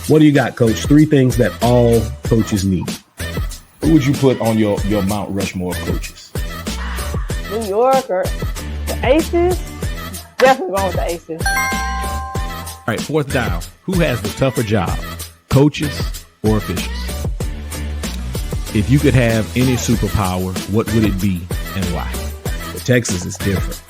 What do you got, Coach? 3 things that all coaches need. Who would you put on your Mount Rushmore of coaches? New York or the Aces? Definitely going with the Aces. All right, 4th down. Who has the tougher job, coaches or officials? If you could have any superpower, what would it be and why? The Texas is different.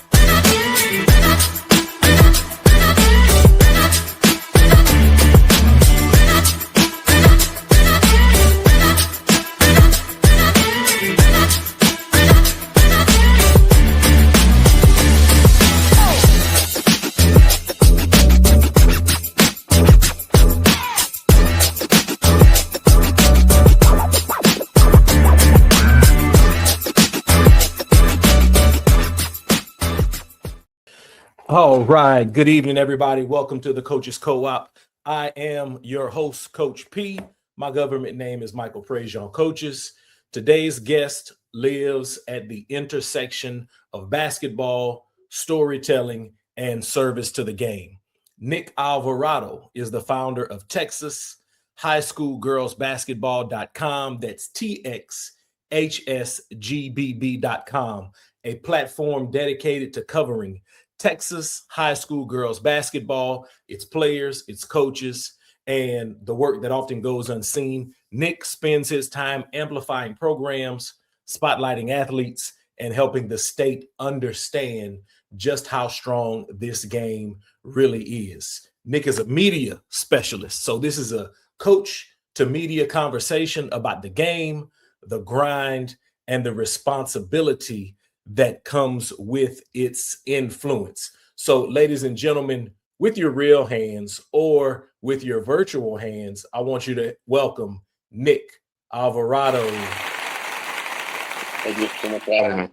All right. Good evening, everybody. Welcome to the Coaches Co-op. I am your host, Coach P. My government name is Michael Prejean Coaches. Today's guest lives at the intersection of basketball, storytelling, and service to the game. Nick Alvarado is the founder of Texas High School Girls Basketball.com. That's TXHSGBB.com, a platform dedicated to covering Texas high school girls basketball, its players, its coaches, and the work that often goes unseen. Nick spends his time amplifying programs, spotlighting athletes, and helping the state understand just how strong this game really is. Nick is a media specialist, so this is a coach to media conversation about the game, the grind, and the responsibility that comes with its influence. So, ladies and gentlemen, with your real hands or with your virtual hands, I want you to welcome Nick Alvarado. Thank you so much for having me.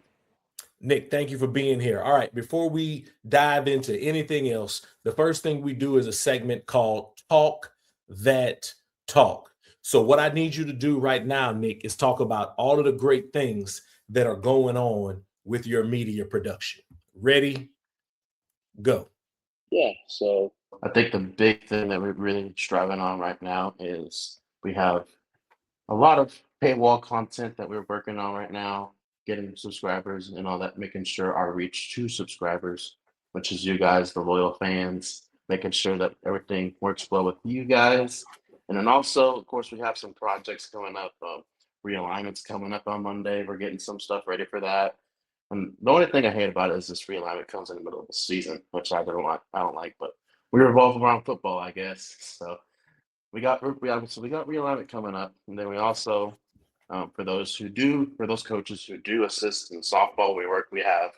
Nick, thank you for being here. All right, before we dive into anything else, the first thing we do is a segment called Talk That Talk. So what I need you to do right now, Nick, is talk about all of the great things that are going on with your media production. Ready? Go. Yeah, so I think the big thing that we're really striving on right now is we have a lot of paywall content that we're working on right now, getting subscribers and all that, making sure our reach to subscribers, which is you guys, the loyal fans, making sure that everything works well with you guys. And then also, of course, we have some projects coming up, realignments coming up on Monday. We're getting some stuff ready for that. And the only thing I hate about it is this realignment comes in the middle of the season, which I don't like, but we revolve around football, I guess. So we got realignment coming up. And then we also, for those coaches who do assist in softball, we have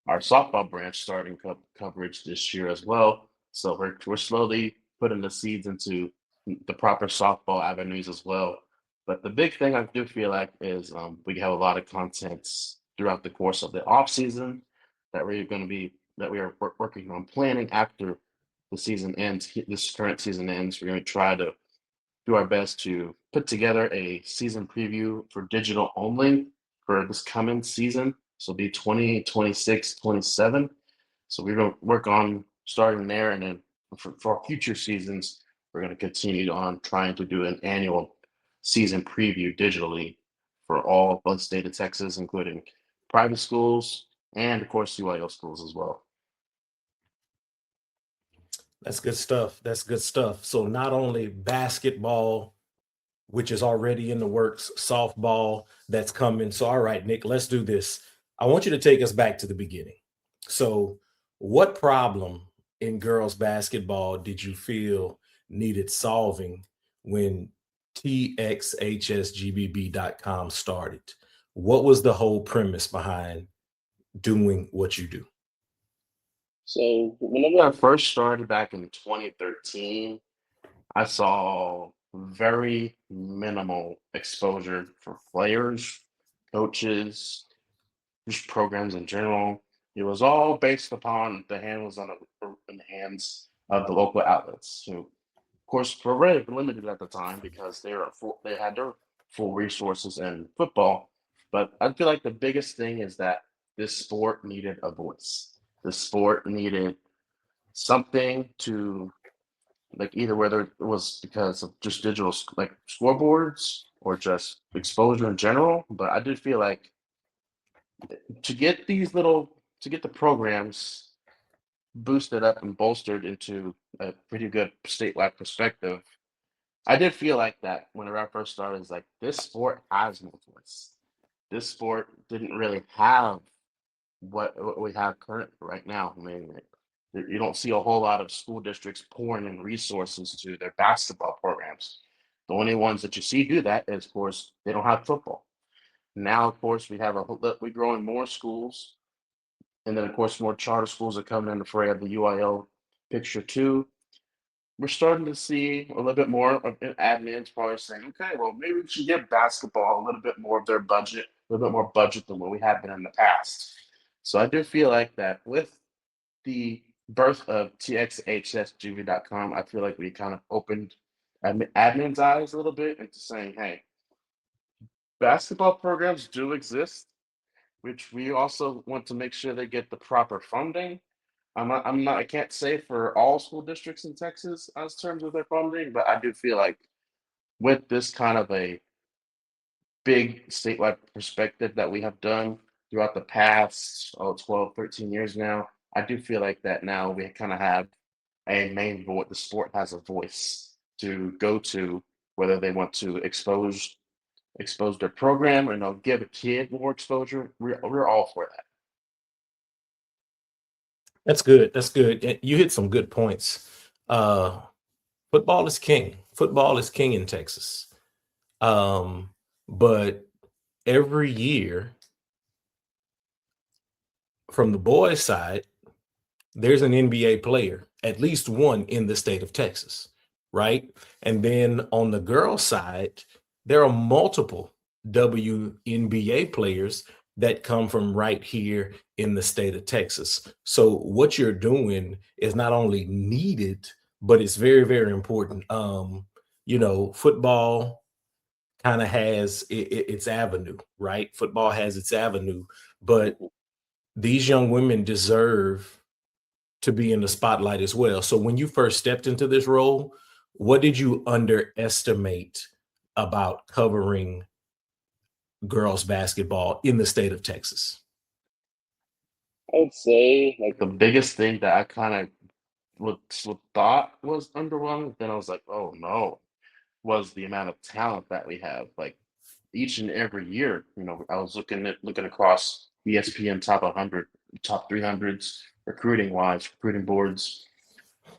our softball branch starting coverage this year as well. So we're slowly putting the seeds into the proper softball avenues as well. But the big thing I do feel like is we have a lot of content throughout the course of the off season that we are working on planning after the season ends. This current season ends. We're going to try to do our best to put together a season preview for digital only for this coming season. So it'll be 2026-27. So we're going to work on starting there, and then for future seasons, we're going to continue on trying to do an annual season preview digitally for all the state of Texas, including private schools and, of course, CYO schools as well. That's good stuff. That's good stuff. So not only basketball, which is already in the works, softball that's coming. So, all right, Nick, let's do this. I want you to take us back to the beginning. So what problem in girls basketball did you feel needed solving when TXHSGBB.com started? What was the whole premise behind doing what you do? So whenever I first started back in 2013, I saw very minimal exposure for players, coaches, just programs in general. It was all based upon the handles in the hands of the local outlets, who, of course, were very limited at the time because they had their full resources in football. But I feel like the biggest thing is that this sport needed a voice. The sport needed something to like either whether it was because of just digital like scoreboards or just exposure in general. But I did feel like to get to get the programs boosted up and bolstered into a pretty good statewide perspective, I did feel like that whenever I first started. Is like this sport has no voice. This sport didn't really have what we have current right now. I mean, you don't see a whole lot of school districts pouring in resources to their basketball programs. The only ones that you see do that is, of course, they don't have football. Now, of course, we're growing more schools, and then of course more charter schools are coming in the fray of the UIL picture too. We're starting to see a little bit more of admins probably saying, okay, well, maybe we should give basketball a little bit more of their budget, a little bit more budget than what we have been in the past. So I do feel like that with the birth of txhsjv.com, I feel like we kind of opened admin's eyes a little bit into saying, hey, basketball programs do exist, which we also want to make sure they get the proper funding. I can't say for all school districts in Texas as terms of their funding, but I do feel like with this kind of a big statewide perspective that we have done throughout the past 12, 13 years now, I do feel like that now we kind of have a main voice. The sport has a voice to go to, whether they want to expose their program or give a kid more exposure. We're all for that. That's good. That's good. You hit some good points. Football is king. Football is king in Texas. But every year, from the boys' side, there's an NBA player, at least one in the state of Texas, right? And then on the girls' side, there are multiple WNBA players that come from right here in the state of Texas. So what you're doing is not only needed, but it's very, very important. Football kind of has its avenue, right? Football has its avenue, but these young women deserve to be in the spotlight as well. So when you first stepped into this role, what did you underestimate about covering girls basketball in the state of Texas? I would say like the biggest thing that I kind of thought was underwhelming, then I was like, oh no, was the amount of talent that we have. Like each and every year, I was looking across ESPN top 100, top 300s, recruiting boards.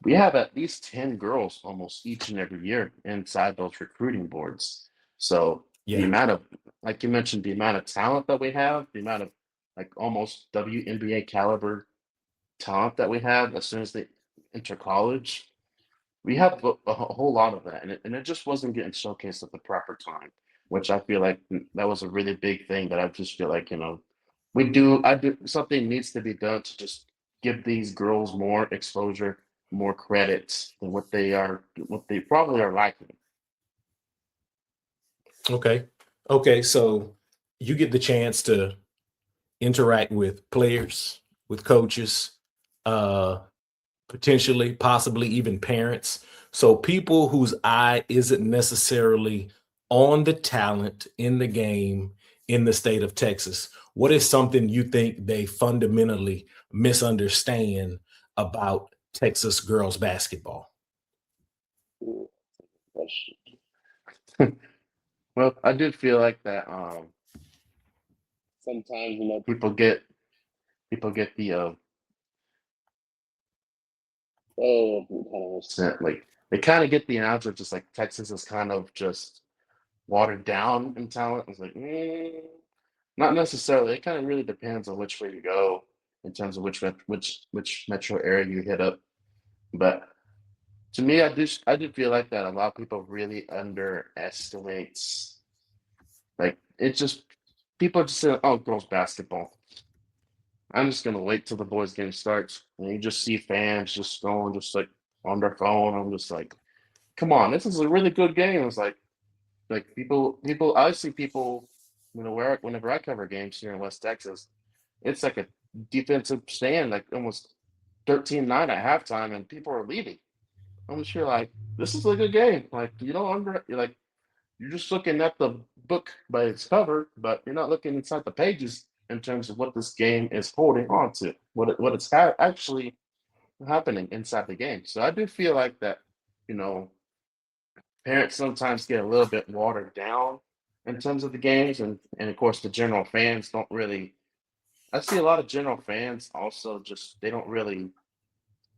We have at least 10 girls almost each and every year inside those recruiting boards. So the Yeah. amount of, like you mentioned, the amount of talent that we have, the amount of like almost WNBA caliber talent that we have as soon as they enter college, we have a whole lot of that, and it just wasn't getting showcased at the proper time, which I feel like that was a really big thing that I just feel like, I do something needs to be done to just give these girls more exposure, more credit than what they probably are lacking. Okay. So you get the chance to interact with players, with coaches, uh, potentially, possibly even parents. So people whose eye isn't necessarily on the talent in the game in the state of Texas. What is something you think they fundamentally misunderstand about Texas girls basketball? Well, I did feel like that. Sometimes people get the like they kind of get the analogy of just like Texas is kind of just watered down in talent. It's like not necessarily. It kind of really depends on which way you go in terms of which metro area you hit up. But to me, I did feel like that a lot of people really underestimates like it just people just say, oh, girls basketball. I'm just gonna wait till the boys game starts, and you just see fans just going just like on their phone. I'm just like, come on, this is a really good game. It's like people I see people whenever I cover games here in West Texas, it's like a defensive stand, like almost 13-9 at halftime, and people are leaving. I'm sure like this is a good game. Like you don't you're like you're just looking at the book by its cover, but you're not looking inside the pages in terms of what this game is holding on to, what it's actually happening inside the game. So I do feel like that, you know, parents sometimes get a little bit watered down in terms of the games, and of course the general fans don't really. I see a lot of general fans also just they don't really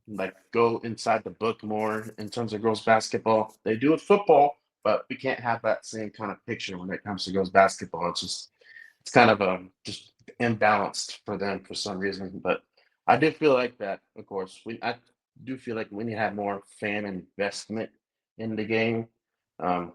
like go inside the book more in terms of girls basketball. They do with football, but we can't have that same kind of picture when it comes to girls basketball. It's kind of just imbalanced for them for some reason. But I do feel like that, of course. I do feel like we need to have more fan investment in the game. Um,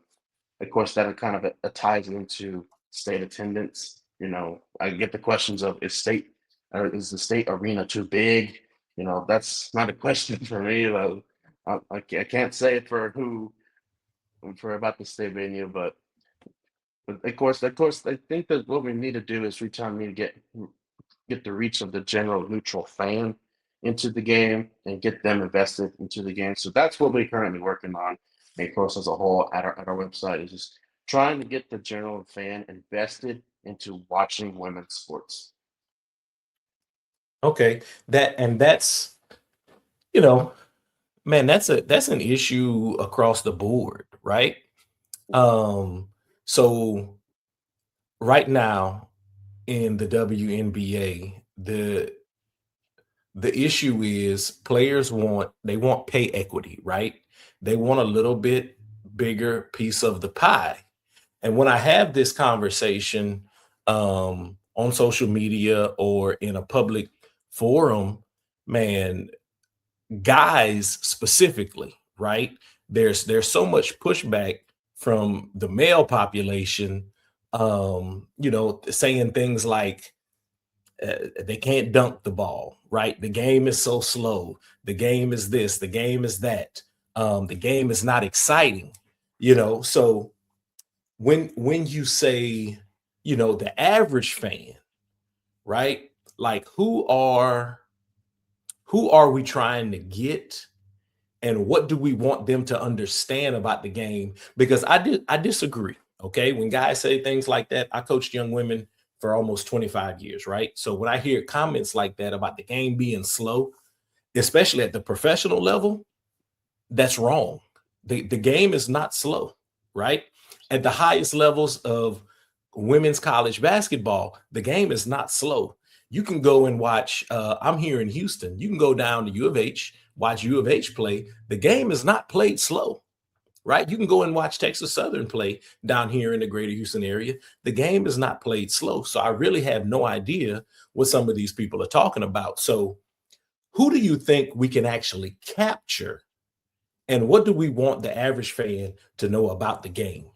of course, that kind of ties into state attendance. You know, I get the questions of is the state arena too big? You know, that's not a question for me. Like, I can't say it for who for about the state venue, but of course, I think that what we need to do is we need to get the reach of the general neutral fan into the game and get them invested into the game. So that's what we're currently working on. And of course, as a whole, at our website is just trying to get the general fan invested into watching women's sports. Okay. That's, you know, man, that's an issue across the board, right? So right now in the WNBA, the issue is players want pay equity, right? They want a little bit bigger piece of the pie. And when I have this conversation on social media or in a public forum, man, guys specifically, right? There's so much pushback from the male population, saying things like they can't dunk the ball, right? The game is so slow. The game is this. The game is that. The game is not exciting, So when you say, the average fan, right? Like who are we trying to get, and what do we want them to understand about the game? Because I disagree. Okay, when guys say things like that, I coached young women for almost 25 years, right? So when I hear comments like that about the game being slow, especially at the professional level, that's wrong. The game is not slow, right? At the highest levels of women's college basketball, the game is not slow. You can go and watch. I'm here in Houston. You can go down to U of H, watch U of H play. The game is not played slow, right? You can go and watch Texas Southern play down here in the greater Houston area. The game is not played slow. So I really have no idea what some of these people are talking about. So who do you think we can actually capture? And what do we want the average fan to know about the game?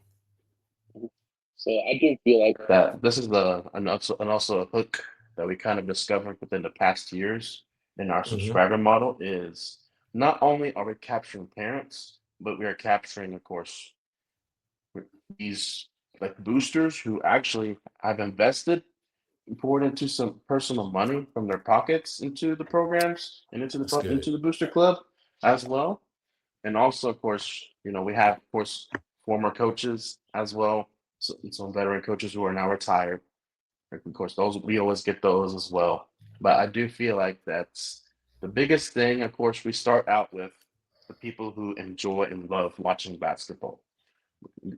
So I do feel like that this is also a hook that we kind of discovered within the past years in our Mhm. subscriber model is not only are we capturing parents, but we are capturing, of course, these like boosters who actually have invested and poured into some personal money from their pockets into the programs and That's good. into the booster club as well. And also, of course, we have, of course, former coaches as well, some veteran coaches who are now retired. Of course, those we always get those as well. But I do feel like that's the biggest thing. Of course, we start out with the people who enjoy and love watching basketball.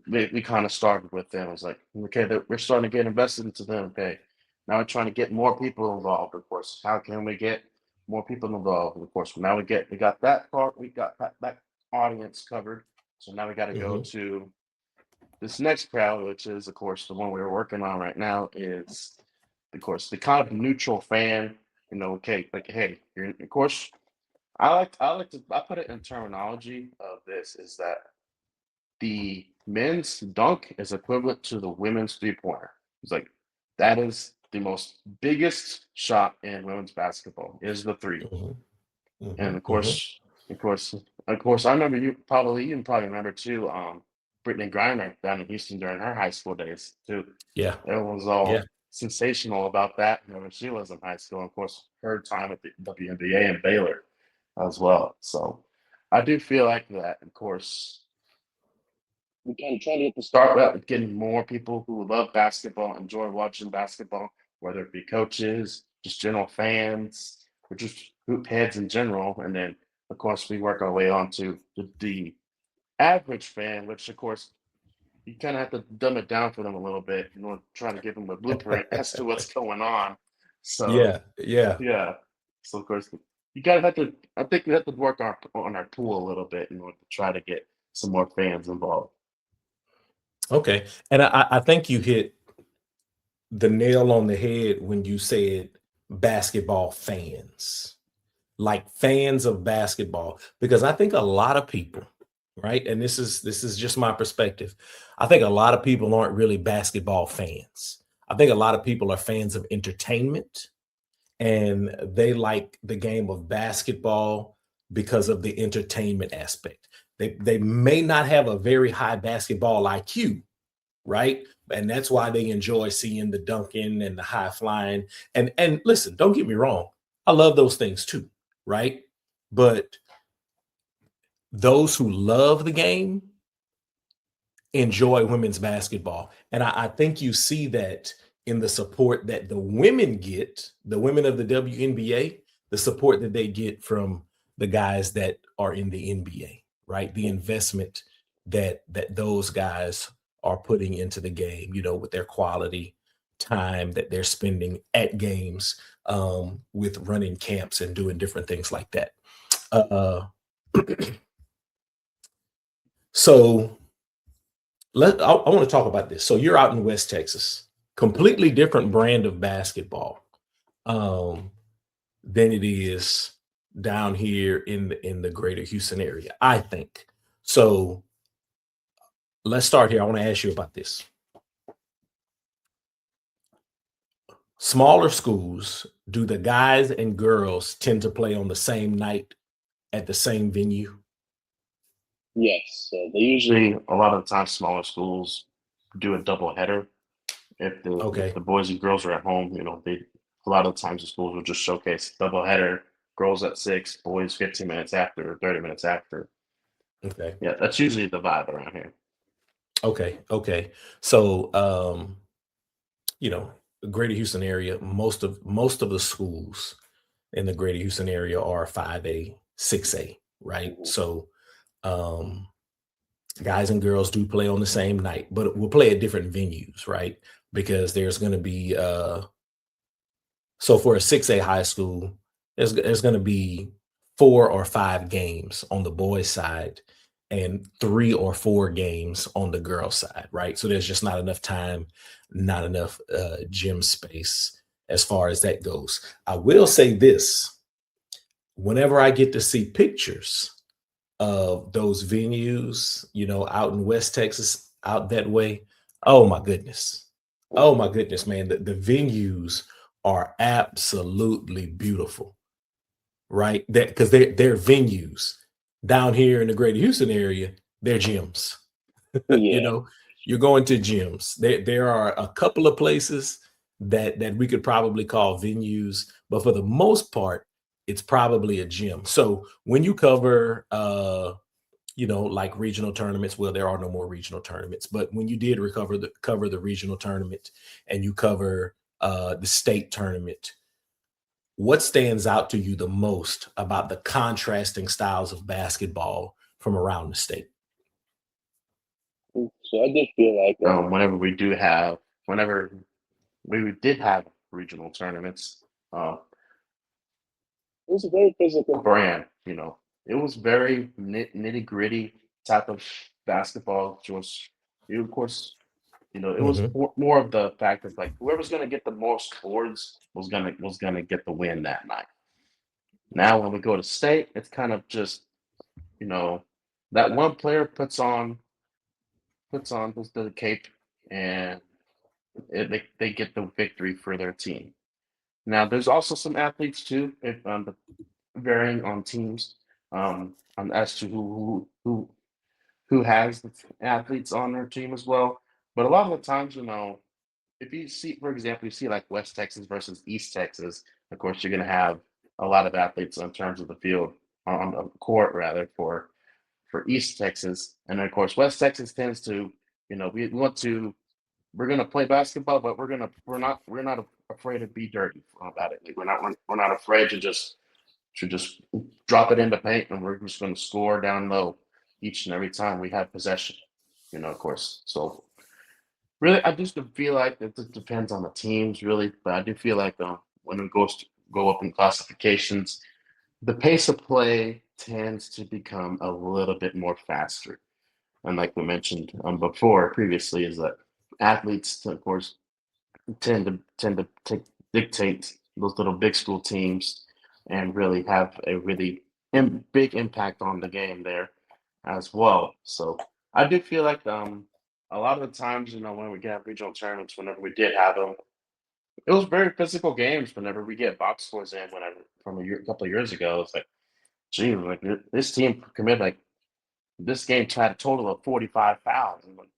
We kind of started with them. It's like, okay, we're starting to get invested into them. Okay, now we're trying to get more people involved. Of course, how can we get more people involved? Of course, now we got that part, we got that audience covered. So now we got to go Mhm. to this next crowd, which is, of course, the one we're working on right now. Is of course the kind of neutral fan. Okay, like hey, of course, I put it in terminology of this is that the men's dunk is equivalent to the women's three-pointer. It's like that is the most biggest shot in women's basketball is the three. Mhm. And Mhm. Mhm. of course, I remember you can probably remember too, Brittany Griner down in Houston during her high school days too. Yeah. Everyone was Yeah. all sensational about that whenever she was in high school. And of course, her time at the WNBA and Baylor as well. So I do feel like that. Of course, we kind of try to get the start with getting more people who love basketball, enjoy watching basketball, whether it be coaches, just general fans, or just hoop heads in general. And then, of course, we work our way on to the average fan, which, of course, you kind of have to dumb it down for them a little bit, trying to give them a blueprint as to what's going on. So, Yeah, yeah. yeah. So, of course, you gotta have to. I think we have to work on our pool a little bit in order to try to get some more fans involved. Okay. And I think you hit the nail on the head when you said basketball fans, like fans of basketball, because I think a lot of people, right? And this is just my perspective. I think a lot of people aren't really basketball fans. I think a lot of people are fans of entertainment and they like the game of basketball because of the entertainment aspect. They may not have a very high basketball IQ, right? And that's why they enjoy seeing the dunking and the high flying. And listen, don't get me wrong, I love those things too, right? But those who love the game enjoy women's basketball. And I think you see that in the support that the women get, the women of the WNBA, the support that they get from the guys that are in the NBA, right? The investment that those guys are putting into the game, with their quality time that they're spending at games, with running camps and doing different things like that. Uh, so I want to talk about this. So you're out in West Texas, completely different brand of basketball, um, than it is down here in the greater Houston area, I think. So let's start here. I want to ask you about this. Smaller schools, do the guys and girls tend to play on the same night at the same venue? Yes, they usually a lot of the time smaller schools do a double header. If Okay. the boys and girls are at home, they a lot of the times the schools will just showcase double header, girls at 6, boys 15 minutes after, 30 minutes after. Okay. Yeah, that's usually the vibe around here. Okay. Okay. So the greater Houston area, most of the schools in the greater Houston area are 5A, 6A, right? Mhm. So um guys and girls do play on the same night, but we'll play at different venues, right? Because there's going to be so for a 6A high school, there's going to be 4 or 5 games on the boys side and 3 or 4 games on the girls side, right? So there's just not enough time, not enough gym space as far as that goes. I will say this: whenever I get to see pictures of those venues, out in West Texas, out that way. Oh my goodness. Oh my goodness, man. The venues are absolutely beautiful, right? That because they're venues down here in the greater Houston area, they're gyms. you Yeah, know, you're going to gyms. There are a couple of places that we could probably call venues, but for the most part, it's probably a gym. So when you cover like regional tournaments, well, there are no more regional tournaments, but when you did cover the regional tournament and you cover the state tournament, what stands out to you the most about the contrasting styles of basketball from around the state? so I did feel like whenever we did have regional tournaments, uh, it was a very physical brand. It was very nitty gritty type of basketball. Which was, of course, it was Hmm. more of the fact of like whoever's gonna get the most boards was gonna get the win that night. Now when we go to state, it's kind of just you know that one player puts on the cape and they get the victory for their team. Now there's also some athletes too, if varying on teams, as to who has the athletes on their team as well. But a lot of the times, if you see, for example, you see like West Texas versus East Texas, of course, you're going to have a lot of athletes in terms of the field on the court rather for East Texas, and then, of course West Texas tends to, we're gonna play basketball, but we're not afraid to be dirty about it. Like we're not afraid to just drop it in the paint, and we're just gonna score down low each and every time we have possession. Of course. So really, I just feel like it just depends on the teams, really. But I do feel like when it goes to go up in classifications, the pace of play tends to become a little bit more faster. And like we mentioned before previously, is that athletes, of course, tend to dictate those little big school teams and really have a really big impact on the game there as well. So I do feel like a lot of the times, when we get regional tournaments, whenever we did have them, it was very physical games. Whenever we get box scores in, whenever from a couple of years ago, it's like, gee, like this team committed like this game had a total of 45 fouls. I'm like,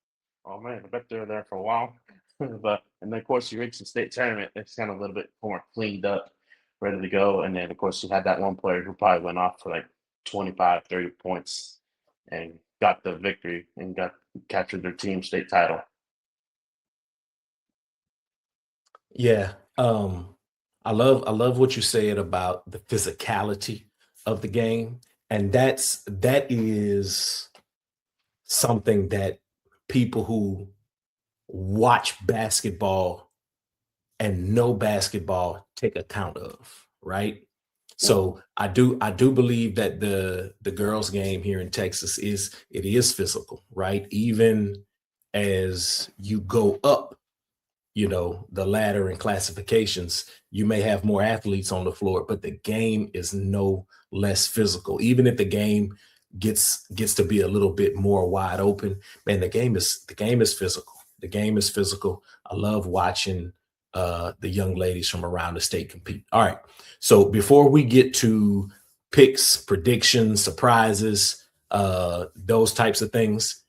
oh man, I bet they're there for a while. But and then of course you reach the state tournament, it's kind of a little bit more cleaned up, ready to go. And then of course you had that one player who probably went off for like 25, 30 points and got the victory and captured their team state title. Yeah. I love what you said about the physicality of the game. And that is something that people who watch basketball and know basketball take account of, right? So I do believe that the girls game here in Texas is physical, right? Even as you go up, the ladder and classifications, you may have more athletes on the floor, but the game is no less physical. Even if the game gets to be a little bit more wide open, man, the game is physical. The game is physical. I love watching the young ladies from around the state compete. All right. So before we get to picks, predictions, surprises, those types of things,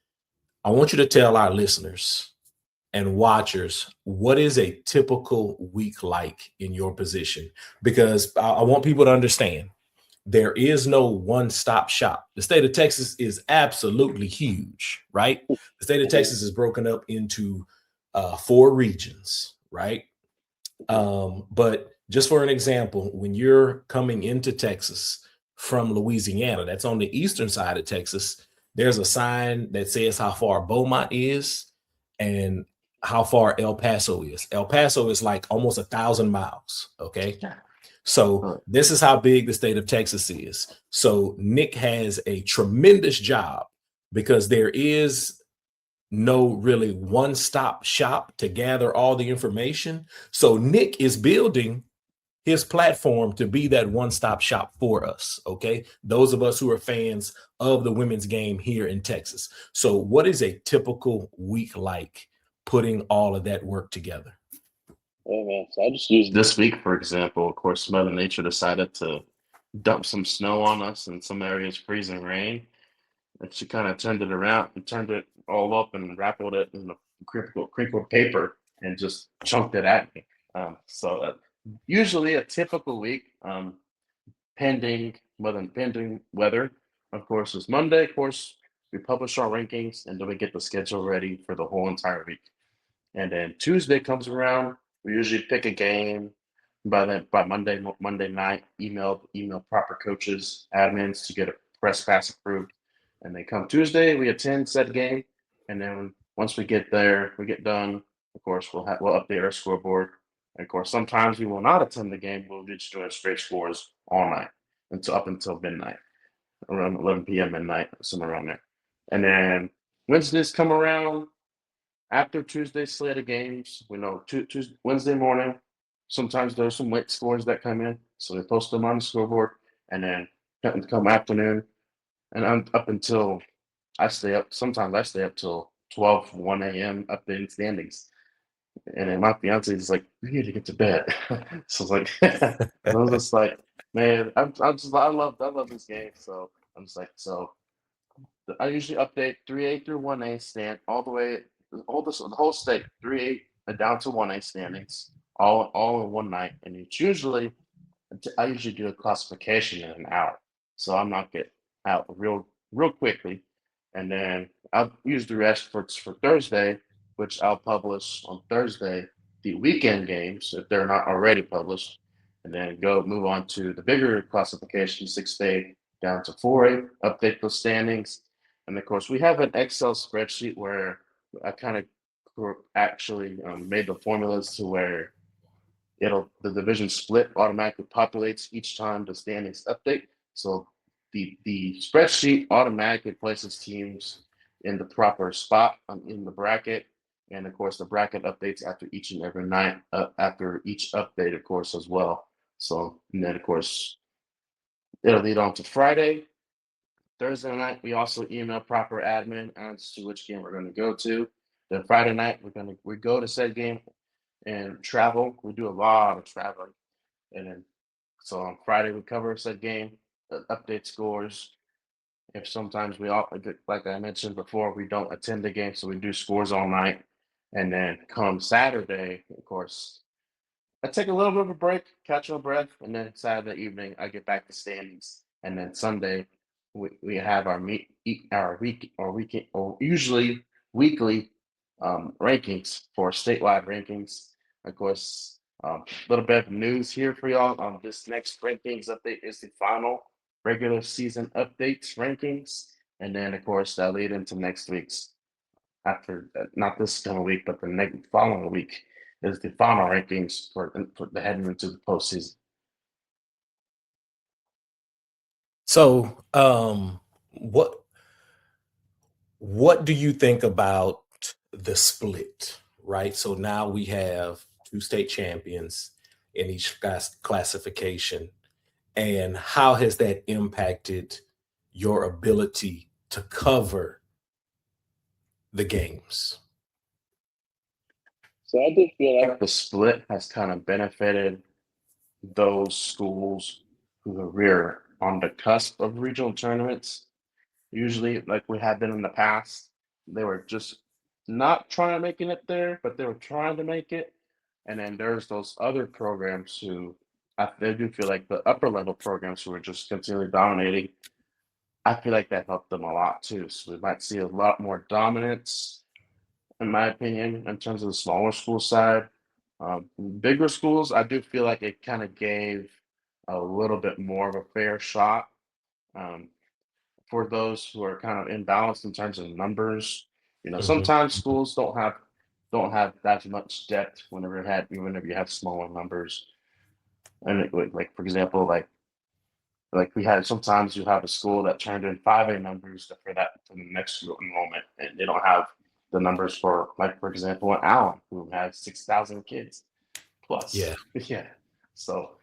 I want you to tell our listeners and watchers, what is a typical week like in your position? Because I want people to understand there is no one-stop shop. The state of Texas is absolutely huge, right? The state of Texas is broken up into 4 regions, right? But just for an example, when you're coming into Texas from Louisiana, that's on the eastern side of Texas, there's a sign that says how far Beaumont is and how far El Paso is. El Paso is like almost 1,000 miles. Okay. So this is how big the state of Texas is. So Nick has a tremendous job because there is no really one-stop shop to gather all the information. So Nick is building his platform to be that one-stop shop for us. Okay. Those of us who are fans of the women's game here in Texas. So what is a typical week like putting all of that work together? Yeah, man. So I just use this week, for example. Of course, Mother Nature decided to dump some snow on us in some areas, freezing rain. And she kind of turned it around and turned it all up and wrapped it in the crinkled paper and just chunked it at me. So usually a typical week, pending weather, of course, is Monday. Of course, we publish our rankings and then we get the schedule ready for the whole entire week. And then Tuesday comes around, we usually pick a game. By Monday night, email proper coaches, admins to get a press pass approved. And they come Tuesday, we attend said game, and then once we get there, we get done. Of course, we'll update our scoreboard. And of course, sometimes we will not attend the game. We'll just do straight scores all night until midnight, around 11 p.m. midnight, somewhere around there. And then Wednesdays come around. After Tuesday's slate of games, we know Tuesday, Wednesday morning, sometimes there's some late scores that come in, so they post them on the scoreboard, and then come afternoon, and I'm up until I stay up. Sometimes I stay up till 12, 1 a.m. updating standings, and then my fiance is like, "We need to get to bed." So it's like, and I was just like, "Man, I love this game." So I'm just like, so I usually update 3A through 1A stand all the way, the whole state, 3A down to 1A standings, all in one night. And it's usually, I usually do a classification in an hour. so I'll knock it out real quickly, and then I'll use the rest for Thursday, which I'll publish on Thursday the weekend games if they're not already published, and then go move on to the bigger classification 6A down to 4A, update those standings, and of course we have an Excel spreadsheet where I kind of actually made the formulas to where the division split automatically populates each time the standings update. So the spreadsheet automatically places teams in the proper spot in the bracket, and of course the bracket updates after each and every night after each update, of course, as well. So and then of course it'll lead on to Friday. Thursday night, we also email proper admin as to which game we're going to go to. Then Friday night, we go to said game and travel. We do a lot of traveling, and then so on Friday we cover said game, update scores. If sometimes we all like I mentioned before, we don't attend the game, so we do scores all night, and then come Saturday, of course, I take a little bit of a break, catch my breath, and then Saturday evening I get back to standings, and then Sunday we have our weekend or usually weekly rankings for statewide rankings. Of course, a little bit of news here for y'all. This next rankings update is the final regular season updates rankings, and then of course that lead into next week's after not this coming week, but the next following week is the final rankings for the heading into the postseason. So, what do you think about the split? Right. So now we have two state champions in each classification, and how has that impacted your ability to cover the games? So I do feel like the split has kind of benefited those schools who are on the cusp of regional tournaments. Usually, like we have been in the past, they were just not trying to making it there, but they were trying to make it. And then there's those other programs who they do feel like the upper level programs who are just continually dominating. I feel like that helped them a lot too. So we might see a lot more dominance, in my opinion, in terms of the smaller school side. Bigger schools, I do feel like it kind of gave a little bit more of a fair shot. Um, for those who are kind of imbalanced in terms of numbers. Mhm. Sometimes schools don't have that much depth whenever you have smaller numbers. And like for example, like we had sometimes you have a school that turned in 5A numbers for the next enrollment, and they don't have the numbers for like for example an Allen who has 6,000 kids Yeah. plus. Yeah. So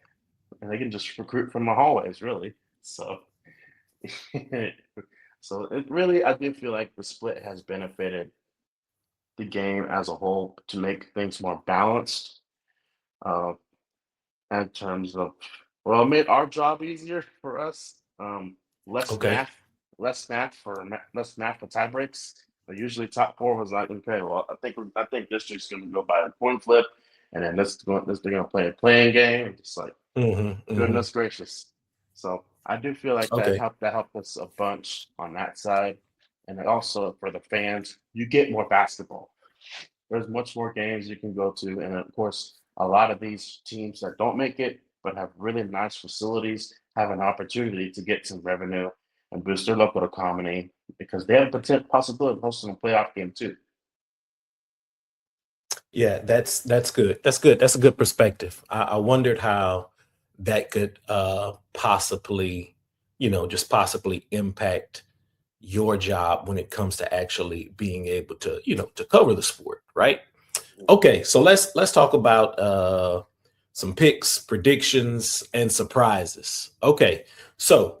and they can just recruit from the hallways really. So so it really, I do feel like the split has benefited the game as a whole to make things more balanced. Uh, in terms of, well, it made our job easier for us. Less Okay. math, less math for tie breaks. But usually, top four was like, okay, well, I think district's going to go by a coin flip, and then they're going to play a playing game. It's like Hmm. Hmm. goodness gracious. So I do feel like that Okay. helped us a bunch on that side. And then also for the fans, you get more basketball. There's much more games you can go to. And of course, a lot of these teams that don't make it but have really nice facilities have an opportunity to get some revenue and boost their local economy because they have a potential possibility of hosting a playoff game too. Yeah, that's good. That's good. That's a good perspective. I wondered how that could possibly, just possibly impact your job when it comes to actually being able to, to cover the sport, right? Okay, so let's talk about some picks, predictions, and surprises. Okay, so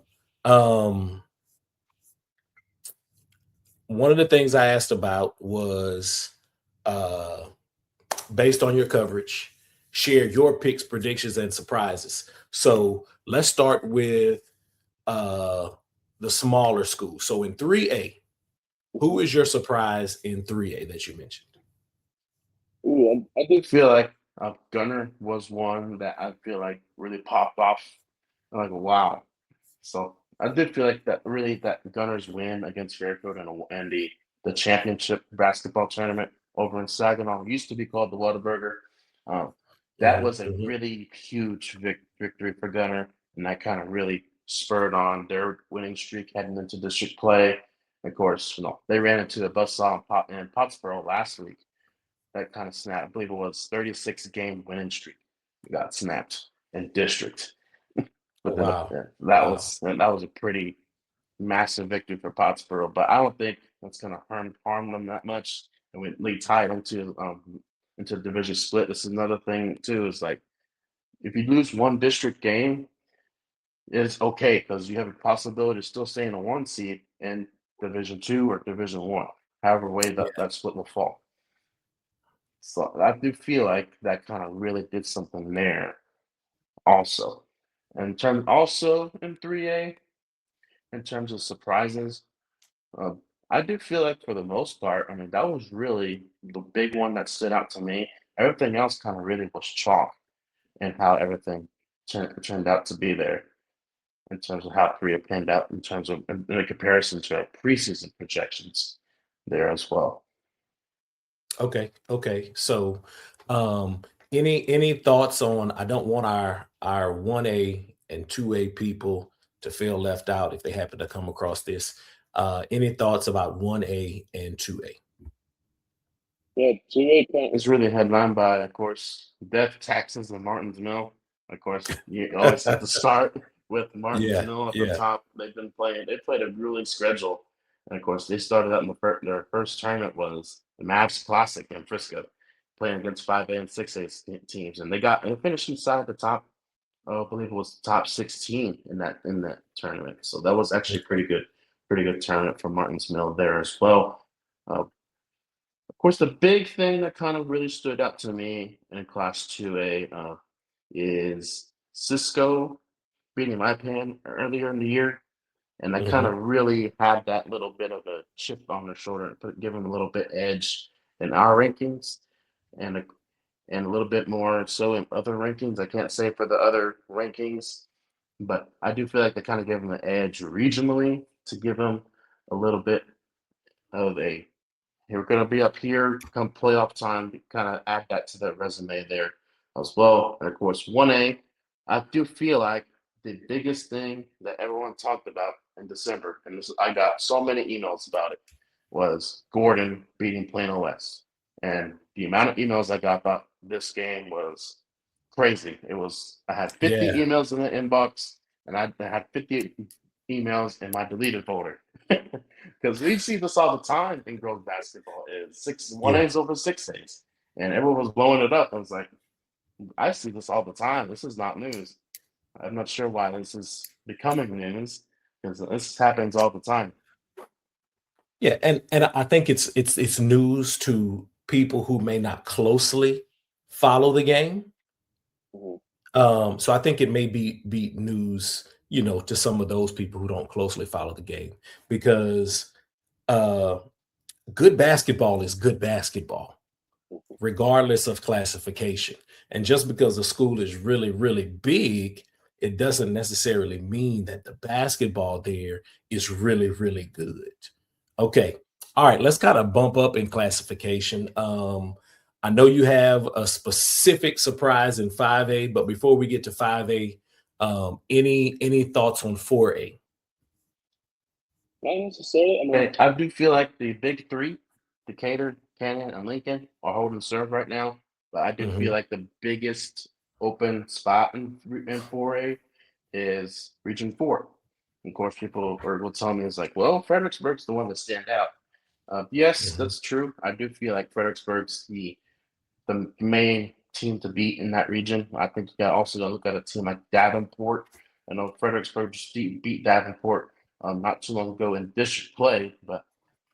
one of the things I asked about was uh based on your coverage, share your picks, predictions, and surprises. So let's start with uh, the smaller schools. So in 3A, who is your surprise in 3A that you mentioned? Ooh, I do feel like Gunner was one that I feel like really popped off. I'm like, wow. So I did feel like that Gunners win against Fairfield and the championship basketball tournament over in Saginaw used to be called the Whataburger. Um, that was a Mhm. really huge victory for Gunner, and that kind of really spurred on their winning streak heading into district play. Of course, they ran into a buzzsaw in Pottsboro last week. That kind of snapped. I believe it was 36-game winning streak. It got snapped in district. Oh, Within wow. that Wow. was a pretty massive victory for Pottsboro, but I don't think that's going to harm them that much. And we lead tied into the division split. This is another thing too. Is like if you lose one district game, it's okay because you have a possibility of still staying a 1 seed in Division 2 or Division 1, however way Yeah. that split will fall. So I do feel like that kind of really did something there also. In terms also in 3A, in terms of surprises, uh, I do feel like for the most part, I mean, that was really the big one that stood out to me. Everything else kind of really was chalk and how everything turned out to be there in terms of how 3A panned out in terms of in a comparison to our preseason projections there as well. Okay. Okay. So, um, any thoughts on? I don't want our 1A and 2A people to feel left out if they happen to come across this. Any thoughts about 1A and 2A? Yeah, GA is really headlined by, of course, death, taxes, and Martin's Mill. Of course, you always have to start with Martin's Yeah. Mill at the Yeah. top. They played a grueling schedule. And of course, they started out in their first tournament was the Mavs Classic in Frisco, playing against 5A and 6A teams. And they finished inside the top, I believe it was top 16 in that tournament. So that was actually pretty good tournament for Martin's Mill there as well. Uh, of course, the big thing that kind of really stood out to me in Class 2A is Cisco beating Lipan earlier in the year. And that kind Mhm. of really had that little bit of a chip on their shoulder and give them a little bit edge in our rankings and a little bit more so in other rankings. I can't say for the other rankings, but I do feel like they kind of gave them an edge regionally to give them a little bit of a we're going to be up here come playoff time. Kind of add that to the resume there as well. And of course, 1A, I do feel like the biggest thing that everyone talked about in December, and I got so many emails about it, was Gordon beating Plano West. And the amount of emails I got about this game was crazy. I had 50 Yeah. emails in the inbox, and I had 50 emails in my deleted folder. Because we see this all the time in girls basketball is one Yeah. A's over 6A's. And everyone was blowing it up. I was like, I see this all the time. This is not news. I'm not sure why this is becoming news because this happens all the time. Yeah. And I think it's news to people who may not closely follow the game. Mhm. So I think it may be news, to some of those people who don't closely follow the game because uh, good basketball is good basketball, regardless of classification. And just because the school is really, really big, it doesn't necessarily mean that the basketball there is really, really good. Okay. All right. Let's kind of bump up in classification. I know you have a specific surprise in 5A, but before we get to 5A, any thoughts on 4A? Not necessarily. I mean, I do feel like the big three, Decatur, Canyon, and Lincoln, are holding serve right now. But I do feel Mhm. like the biggest open spot in 4A is Region 4. Of course, will tell me is like, well, Fredericksburg's the one that stand out. Yes, Mhm. that's true. I do feel like Fredericksburg's the main team to beat in that region. I think you got also got to look at a team like Davenport. I know Fredericksburg just beat Davenport not too long ago in district play, but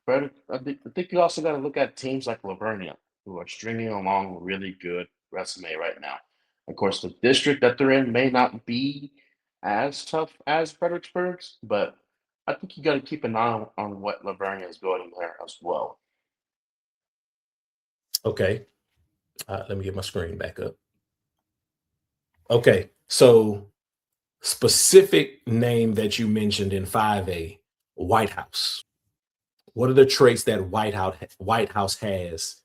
I think you also got to look at teams like Lavernia, who are stringing along a really good resume right now. Of course, the district that they're in may not be as tough as Fredericksburg's, but I think you got to keep an eye on what Lavernia is building there as well. Okay. Let me get my screen back up. Okay. So Specific name that you mentioned in 5A, White House. What are the traits that White House has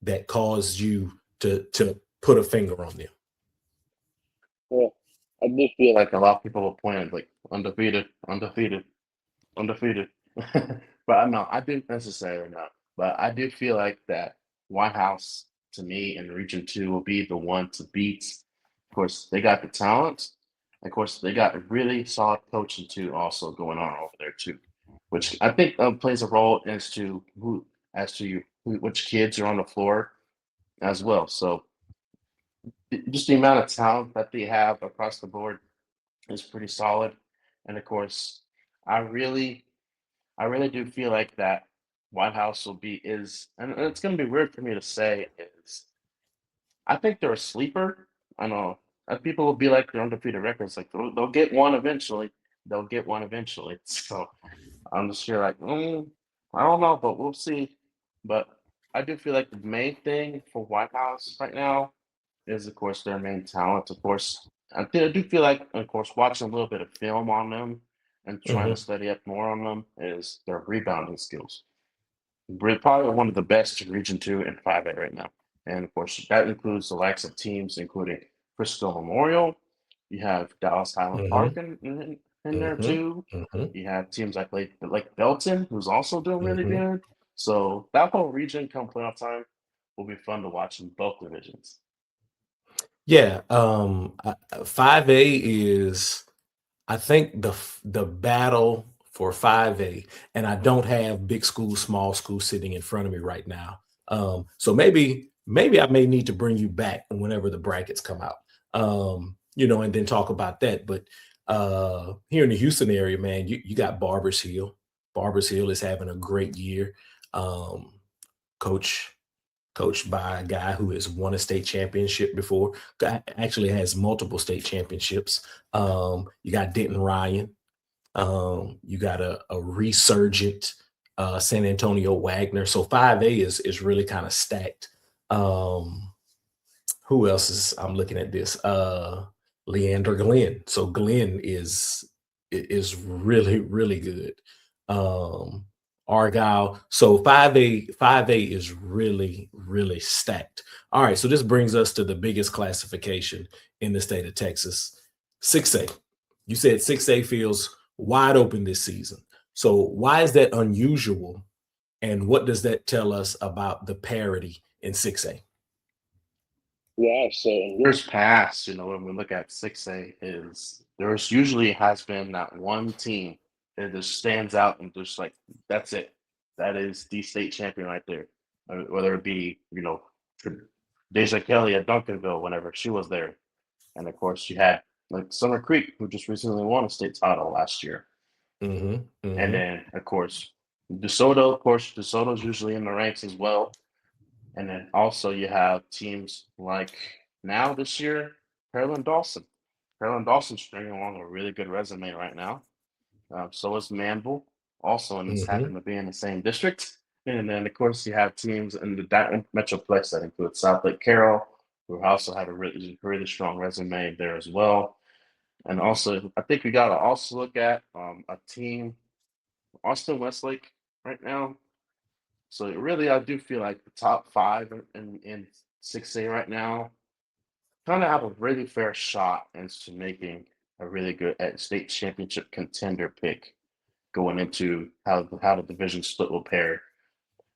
that caused you to put a finger on them? Well, I do feel like a lot of people will point at like undefeated, undefeated, undefeated. But I know I didn't necessarily not. But I do feel like that White House to me in Region Two will be the one to beat. Of course, they got the talent. Of course, they got a really solid coaching too, also going on over there too, which I think plays a role which kids are on the floor as well. So just the amount of talent that they have across the board is pretty solid. And of course, I really, I really do feel like that White House will be is, and it's going to be weird for me to say is, I think they're a sleeper. I know people will be like they're undefeated records, like they'll get one eventually. They'll get one eventually. So I'm just here like, I don't know, but we'll see. But I do feel like the main thing for White House right now is, of course, their main talent. Of course, I do feel like, of course, watching a little bit of film on them and trying to Mhm, study up more on them is their rebounding skills. We're probably one of the best in Region 2 and 5A right now. And of course, that includes the likes of teams including Frisco Memorial. You have Dallas Highland Park mhm, in there mhm, too. mhm, You have teams like Belton, who's also doing really mhm. good. So that whole region come playoff time will be fun to watch in both divisions. Yeah, 5A is, I think, the battle for 5A, and I don't have big school, small school sitting in front of me right now. So maybe I may need to bring you back whenever the brackets come out. And then talk about that. But here in the Houston area, man, you got Barbers Hill. Barbers Hill is having a great year. Um, coach coached by a guy who has won a state championship before. Actually has multiple state championships. You got Denton Ryan. You got a resurgent San Antonio Wagner. So 5A is really kind of stacked. Um, who else is I'm looking at this? Leander Glenn. So Glenn is really, really good. Um Argyle. So 5A is really, really stacked. All right. So this brings us to the biggest classification in the state of Texas. 6A. You said 6A feels wide open this season. So why is that unusual? And what does that tell us about the parity in 6A? Yeah, so in years past, when we look at 6A, is there's usually has been that one team that just stands out and just like that's it. That is the state champion right there. Whether it be, Deja Kelly at Duncanville whenever she was there. And of course you had like Summer Creek, who just recently won a state title last year. Mhm, And mhm, then of DeSoto's usually in the ranks as well. And then also you have teams like now this year, Carolyn Dawson. Carolyn Dawson's stringing along a really good resume right now. So is Manville, also, and it's mhm, happened to be in the same district. And then, of course, you have teams in the Metroplex that include South Lake Carroll, who also have a really, really strong resume there as well. And also, I think we got to also look at a team, Austin Westlake, right now. So really, I do feel like the top five in 6A right now kind of have a really fair shot into making a really good state championship contender pick going into how the division split will pair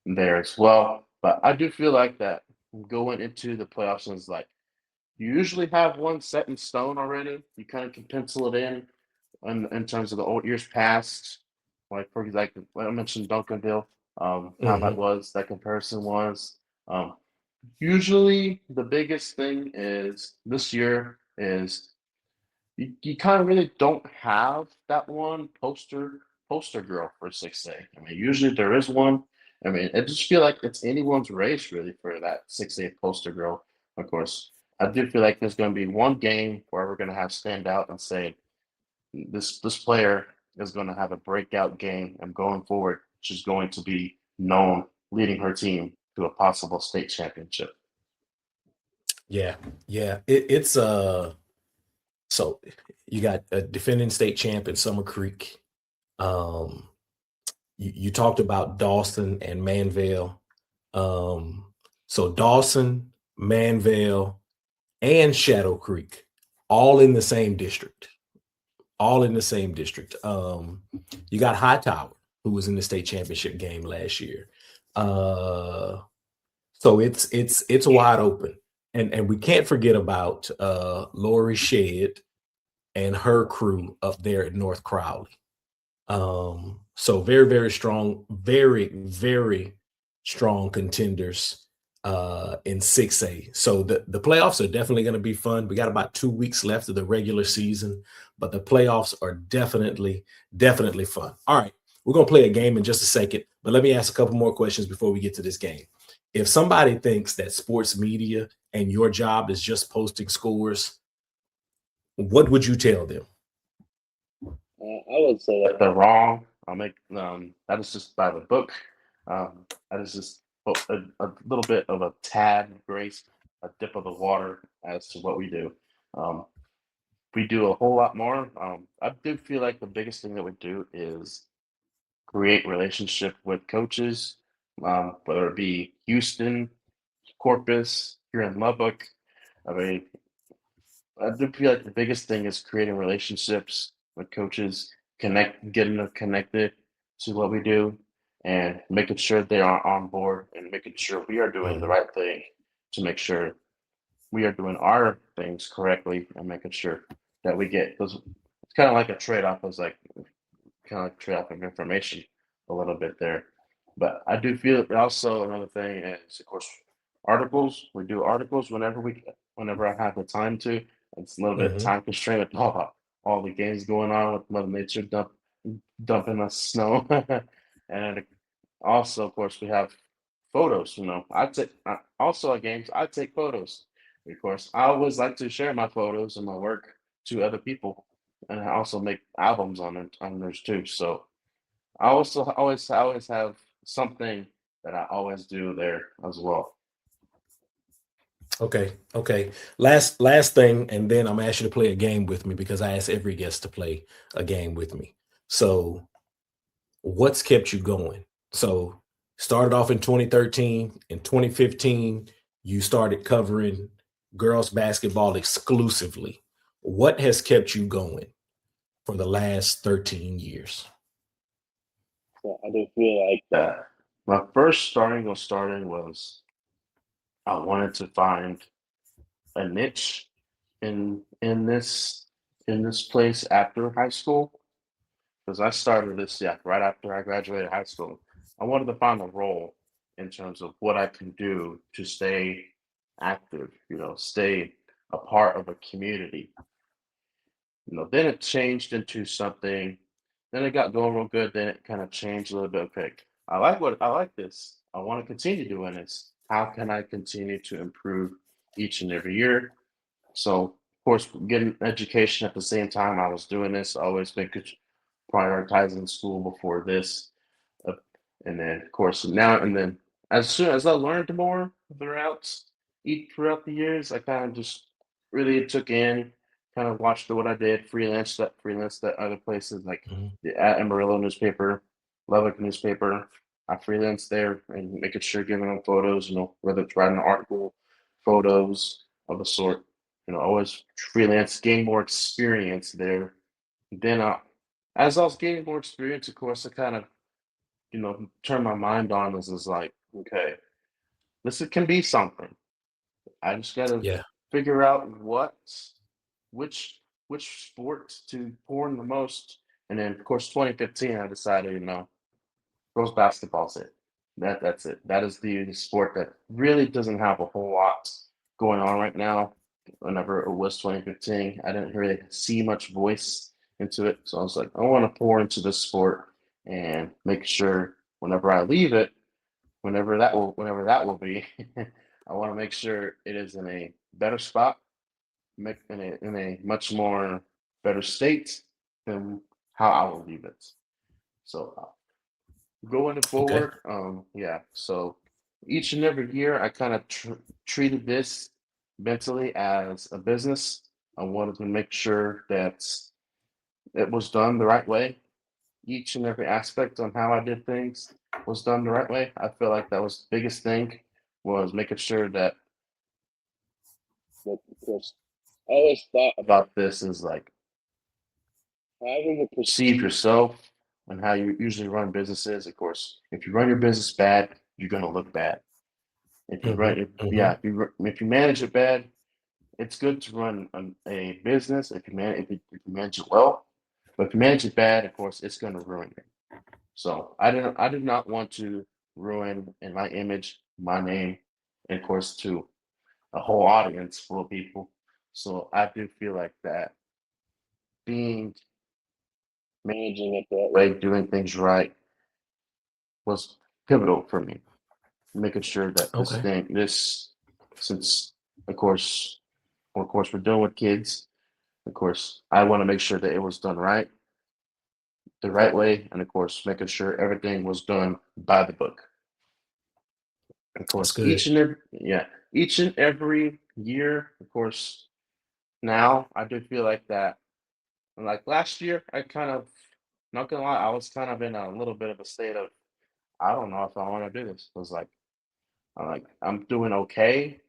there as well. But I do feel like that going into the playoffs is like you usually have one set in stone already. You kind of can pencil it in terms of the old years past. Like for example, like I mentioned Duncanville, how mhm. that comparison was. Um, Usually, the biggest thing is this year is you kind of really don't have that one poster girl for 6A. I mean, usually there is one. I mean, it just feel like it's anyone's race really for that 6A poster girl. Of course, I do feel like there's going to be one game where we're going to have stand out and say this player is going to have a breakout game and going forward, she's going to be known leading her team to a possible state championship. Yeah, yeah. It's So you got a defending state champ in Summer Creek. Um, you talked about Dawson and Manville. So Dawson, Manville, and Shadow Creek, all in the same district. All in the same district. You got Hightower, who was in the state championship game last year. So it's wide open. And we can't forget about Lori Shedd and her crew up there at North Crowley. So very, very strong, very, very strong contenders in 6A. So the playoffs are definitely going to be fun. We got about 2 weeks left of the regular season, but the playoffs are definitely, definitely fun. All right, we're going to play a game in just a second, but let me ask a couple more questions before we get to this game. If somebody thinks that sports media and your job is just posting scores, what would you tell them? I would say that they're wrong. I'll make that is just by the book. That is just a little bit of a tad grace, a dip of the water as to what we do. We do a whole lot more. I do feel like the biggest thing that we do is create relationship with coaches, whether it be Houston, Corpus, here in Lubbock. I mean, I do feel like the biggest thing is creating relationships with coaches, getting them connected to what we do, and making sure they are on board and making sure we are doing the Mhm. right thing to make sure we are doing our things correctly and making sure that we get those. It's kind of like a trade off. It's like kind of like trade off of information a little bit there. But I do feel also another thing is of course articles. We do articles whenever I have the time to. It's a little bit Mhm. time constraint with all the games going on with Mother Nature dumping us snow. And also of course we have photos, also at games I take photos. Of course, I always like to share my photos and my work to other people, and I also make albums on it on theirs too. So I also always have something that I always do there as well. Okay. Okay. Last thing, and then I'm gonna ask you to play a game with me because I ask every guest to play a game with me. So, what's kept you going? So, started off in 2013. In 2015, you started covering girls basketball exclusively. What has kept you going for the last 13 years? So I do feel like that. My first starting was I wanted to find a niche in this place after high school because I started this right after I graduated high school. I wanted to find a role in terms of what I can do to stay active, stay a part of a community. Then it changed into something. Then it got going real good. Then it kind of changed a little bit. Okay, I like this. I want to continue doing this. How can I continue to improve each and every year? So, of course, getting education at the same time I was doing this, always making prioritizing school before this, uh, and then of course now and then as soon as I learned more throughout the years, I kind of just really took in, kind of watched what I did, freelance that other places like Mhm. the Amarillo newspaper, Lubbock newspaper. I freelanced there and making sure giving them photos, whether it's writing an article, photos of the sort, always freelance, gain more experience there. Then as I was gaining more experience, of course, I kind of, turned my mind on this is like, okay, can be something. I just got to Yeah. figure out which, which sport to pour in the most. And then, of course, 2015, I decided, girls basketball's it. That's it. That is the sport that really doesn't have a whole lot going on right now. Whenever it was 2015, I didn't really see much voice into it. So I was like, I want to pour into this sport and make sure whenever I leave it, whenever that will be, I want to make sure it is in a better spot, in a much more better state than how I will leave it. So going Okay. forward, yeah. So each and every year, I kind of treated this mentally as a business. I wanted to make sure that it was done the right way. Each and every aspect on how I did things was done the right way. I feel like that was the biggest thing, was making sure that, because I always thought about this is like having to perceive yourself and how you usually run businesses. Of course, if you run your business bad, you're gonna look bad. If you Mhm, run, mhm. if you manage it bad, it's good to run a business if you manage it well. But if you manage it bad, of course, it's gonna ruin it. So I did not want to ruin in my image, my name, and of course to a whole audience full of people. So I do feel like that being managing it that way, doing things right, was pivotal for me. Making sure that Okay. since of course, we're dealing with kids. Of course, I want to make sure that it was done right, the right way, and of course, making sure everything was done by the book. Of That's course, good. each and every year, of course, now I do feel like that. And like last year, I kind of, not gonna lie, I was kind of in a little bit of a state of, I don't know if I want to do this. It was like, I'm doing okay,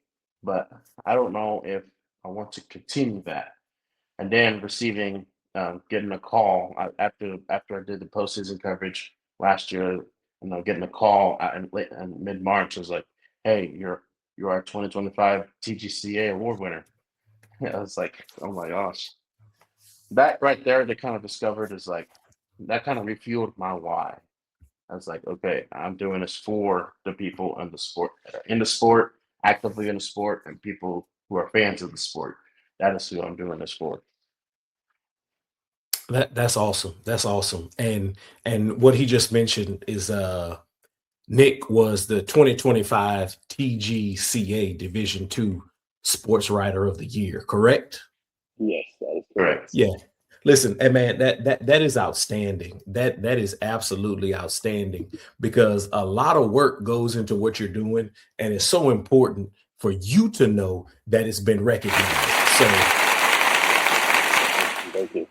but I don't know if I want to continue that. And then getting a call after I did the postseason coverage last year, getting a call in mid March was like, "Hey, you're our 2025 TGCA award winner." I was like, "Oh my gosh!" That right there, they kind of discovered is like that kind of refueled my why. I was like, "Okay, I'm doing this for the people in the sport, that are in the sport, actively in the sport, and people who are fans of the sport. That is who I'm doing this for." That's awesome. That's awesome. And what he just mentioned is Nick was the 2025 TGCA Division Two Sports Writer of the Year, correct? Yes, that is correct. Yeah. Listen, hey man, that is outstanding. That is absolutely outstanding because a lot of work goes into what you're doing, and it's so important for you to know that it's been recognized. So, Thank you.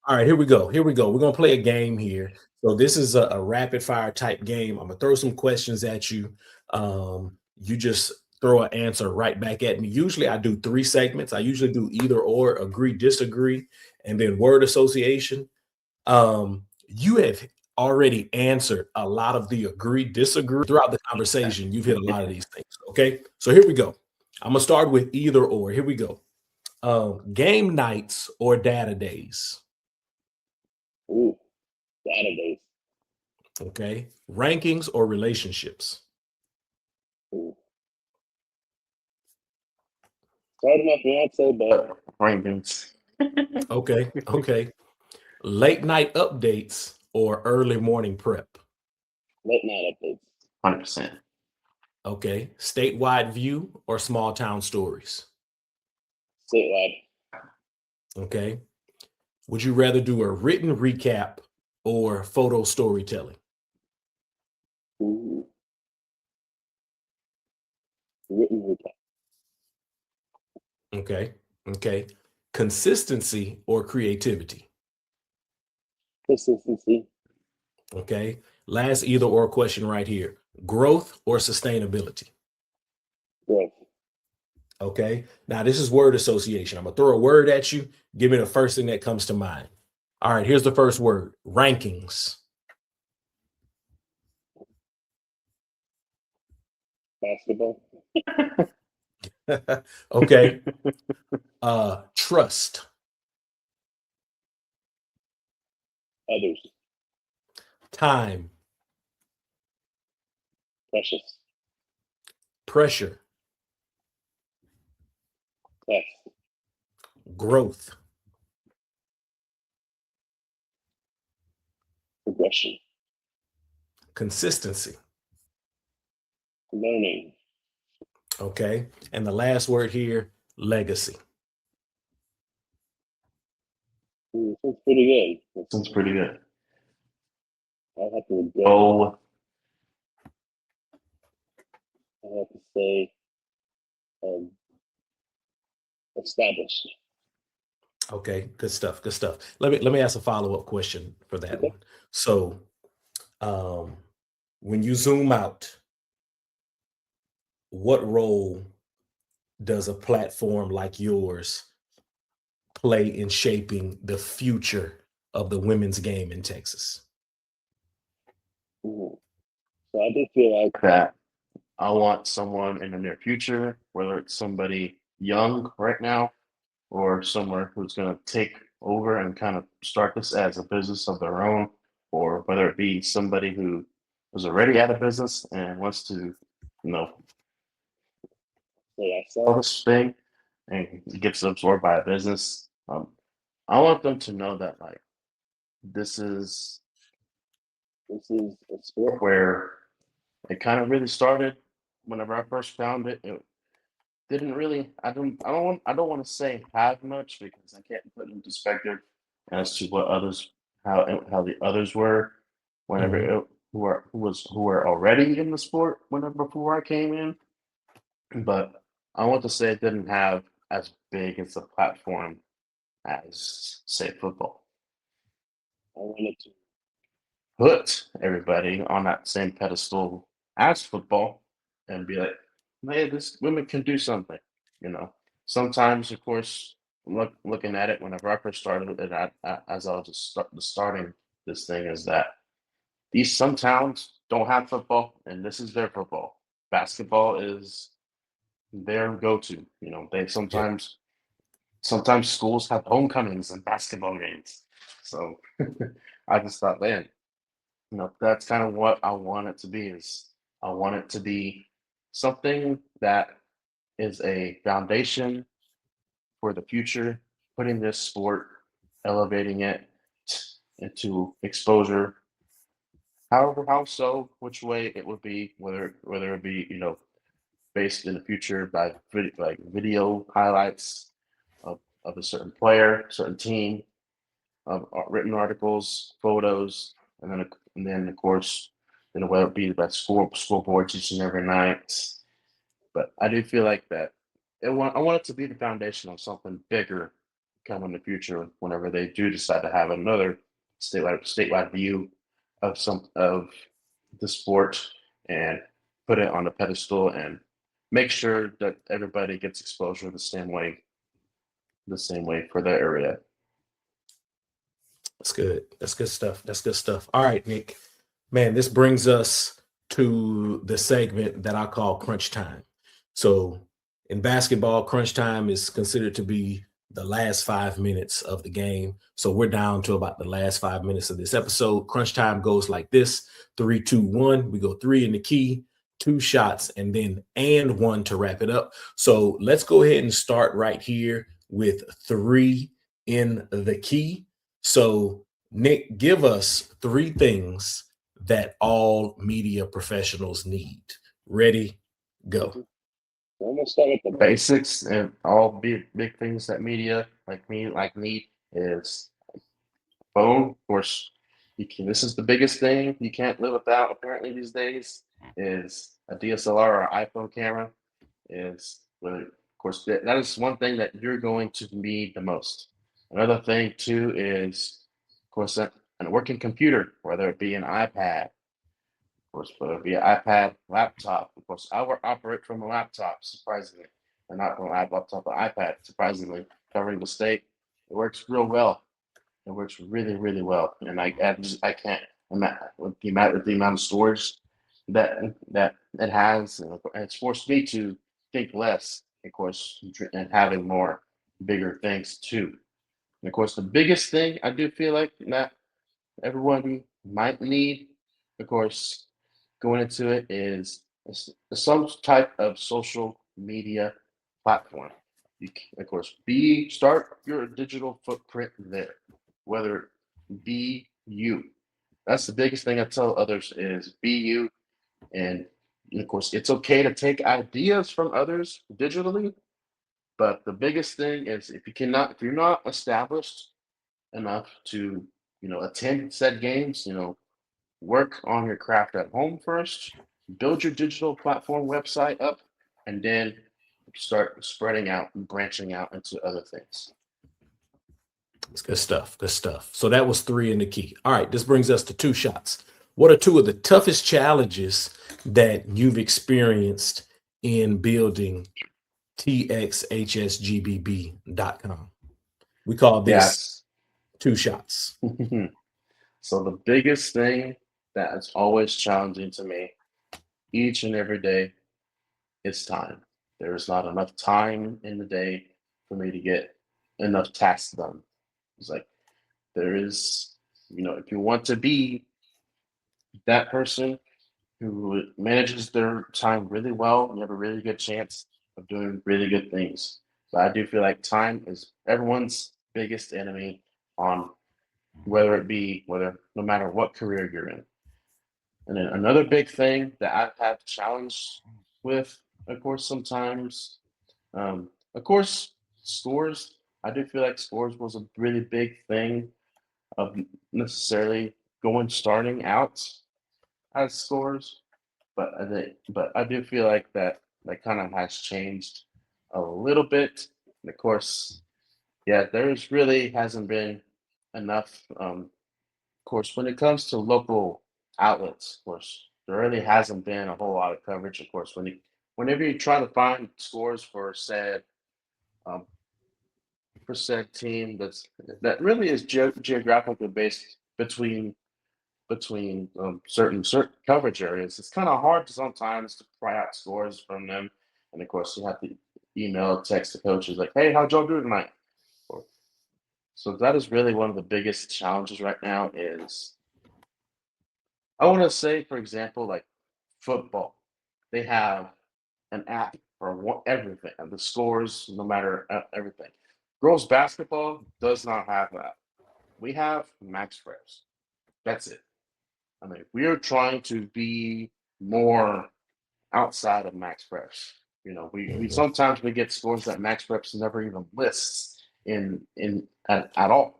all right, here we go. Here we go. We're gonna play a game here. So this is a rapid fire type game. I'm gonna throw some questions at you. You just throw an answer right back at me. Usually I do three segments. I usually do either or, agree, disagree, and then word association. You have already answered a lot of the agree, disagree throughout the conversation. You've hit a lot of these things. Okay, so here we go. I'm gonna start with either or. Here we go. Game nights or data days. Ooh, Saturdays. Okay. Rankings or relationships. Ooh. Sorry to my fiance, but rankings. Okay. Okay. Late night updates or early morning prep. Late night updates. 100%. Okay. Statewide view or small town stories. Statewide. Okay. Would you rather do a written recap or photo storytelling? Ooh, written recap. Okay. Okay. Consistency or creativity. Consistency. Okay. Last either or question right here. Growth or sustainability. Growth. Okay. Now this is word association. I'm gonna throw a word at you. Give me the first thing that comes to mind. All right, here's the first word: rankings. Basketball. Okay. Trust, Others. time, Precious. pressure, Test. growth, Progression. consistency. Learning. Okay. And the last word here: legacy. Ooh, sounds pretty good. That sounds pretty good. I have to go. I have to say, um, established. Okay, good stuff. Good stuff. Let me ask a follow-up question for that Okay. one. So, when you zoom out, what role does a platform like yours play in shaping the future of the women's game in Texas? Mhm. So I do feel like that I want someone in the near future, whether it's somebody young right now or someone who's going to take over and kind of start this as a business of their own, or whether it be somebody who was already at a business and wants to, say I sell this thing and gets absorbed by a business. I want them to know that like this is this is a sport where it kind of really started whenever I first found it. It didn't really I don't want to say have much because I can't put in perspective as to what others how the others were whenever Mhm. who were already in the sport whenever before I came in. But I want to say it didn't have as big as a platform as say football. I wanted to put everybody on that same pedestal as football and be like, hey, this women can do something, you know. Sometimes, of course, looking at it whenever I first started it, as I was starting this thing, is that these some towns don't have football, and this is their football. Basketball is their go-to. You know, they Yeah, sometimes schools have homecomings and basketball games. So I just thought, man, that's kind of what I want it to be. Is I want it to be something that is a foundation for the future, putting this sport, elevating it into exposure. However, how so, which way it would be, whether it be based in the future by like video highlights of a certain player, certain team, of written articles, photos, and then of course, whether it be by scoreboards each and every night. But I do feel like that I want it to be the foundation of something bigger come in the future whenever they do decide to have another statewide view of the sport and put it on a pedestal and make sure that everybody gets exposure the same way for their area. that's good. That's good stuff. That's good stuff. All right, Nick. Man, this brings us to the segment that I call crunch time. So in basketball, crunch time is considered to be the last 5 minutes of the game. So we're down to about the last 5 minutes of this episode. Crunch time goes like this: three, two, one. We go three in the key, two shots, and then and one to wrap it up. So let's go ahead and start right here with three in the key. So, Nick, give us three things that all media professionals need. Ready, go. Mhm. So I'm gonna start with the basics and all big things that media like need is phone. Of course, this is the biggest thing you can't live without apparently these days is a DSLR or iPhone camera. Is whether of course that is one thing that you're going to need the most. Another thing too is of course a working computer, whether it be an iPad, of course, whether it be an iPad, laptop. Of course, I work operate from a laptop, surprisingly, and not from a laptop, but iPad, surprisingly, covering the state. It works real well. It works really, really well, and I can't imagine with the amount of storage that it has, and it's forced me to think less, of course, and having more bigger things too. And of course, the biggest thing I do feel like that everyone might need, of course, going into it is some type of social media platform. Of course, start your digital footprint there, whether it be you. That's the biggest thing I tell others is be you. And of course, it's okay to take ideas from others digitally, but the biggest thing is if you're not established enough to, attend said games, work on your craft at home first, build your digital platform website up, and then start spreading out and branching out into other things. It's good stuff. Good stuff. So that was 3 in the key. All right, this brings us to 2 shots. What are 2 of the toughest challenges that you've experienced in building txhsgbb.com? We call this Yes. 2 shots. So the biggest thing that is always challenging to me each and every day is time. There is not enough time in the day for me to get enough tasks done. It's like there is, if you want to be that person who manages their time really well, you have a really good chance of doing really good things. But I do feel like time is everyone's biggest enemy on whether no matter what career you're in. And then another big thing that I've had to challenge with, of course, sometimes, of course, scores. I do feel like scores was a really big thing of necessarily starting out as scores, but I do feel like that kind of has changed a little bit. And of course, yeah, there's really hasn't been enough. Of course, when it comes to local outlets, of course, there really hasn't been a whole lot of coverage. Of course, whenever you try to find scores um, for said team that really is geographically based between certain coverage areas, it's kind of hard to sometimes to pry out scores from them. And of course, you have to email, text the coaches like, "Hey, how'd y'all do tonight?" Or, so that is really one of the biggest challenges right now. Is I want to say, for example, like football, they have an app for everything and the scores, no matter everything. Girls basketball does not have that. We have Max Preps. That's it. I mean, we are trying to be more outside of Max Preps. We Mhm. sometimes we get scores that Max Preps never even lists at all.